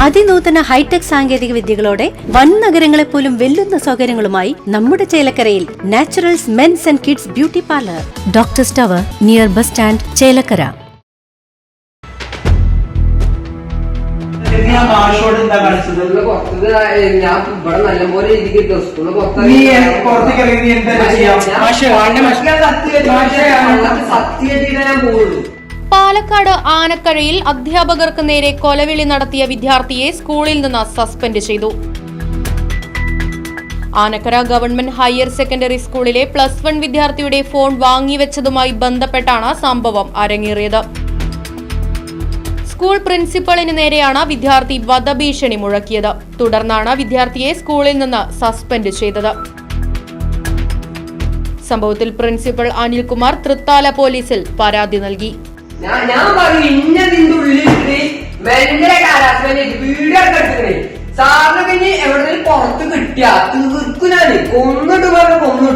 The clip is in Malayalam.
അതിനൂതന ഹൈടെക് സാങ്കേതിക വിദ്യകളോടെ വൻ നഗരങ്ങളെ പോലും വെല്ലുന്ന സൗകര്യങ്ങളുമായി നമ്മുടെ ചേലക്കരയിൽ naturals men's and kids beauty parlour, doctors tower, near bus stand, Chelakkara. Palakkad ആനക്കരയിൽ അധ്യാപകർക്ക് നേരെ കൊലവിളി നടത്തിയ വിദ്യാർത്ഥിയെ സ്കൂളിൽ നിന്ന് സസ്പെൻഡ് ചെയ്തു. ആനക്കര ഗവൺമെന്റ് ഹയർ സെക്കൻഡറി സ്കൂളിലെ +1 വിദ്യാർത്ഥിയുടെ ഫോൺ വാങ്ങിവെച്ചതുമായി ബന്ധപ്പെട്ടാണ് സംഭവം അരങ്ങേറിയത്. സ്കൂൾ പ്രിൻസിപ്പലിന് നേരെയാണ് വിദ്യാർത്ഥി വധഭീഷണി മുഴക്കിയത്. തുടർന്നാണ് വിദ്യാർത്ഥിയെ സ്കൂളിൽ നിന്ന് സസ്പെൻഡ് ചെയ്തത്. സംഭവത്തിൽ പ്രിൻസിപ്പൽ അനിൽകുമാർ തൃത്താല പോലീസിൽ പരാതി നൽകി. ഞാൻ പറയും ഇന്നതിന്റെ ഉള്ളിലിട്ട് ഭയങ്കര കാലാവസ്ഥ വീഡിയോ എടുക്കണേ സാറിന് പിന്നെ എവിടെ പുറത്ത് കിട്ടിയ തീർക്കുനാണ് കൊന്നിട്ട് പറഞ്ഞ കൊന്നു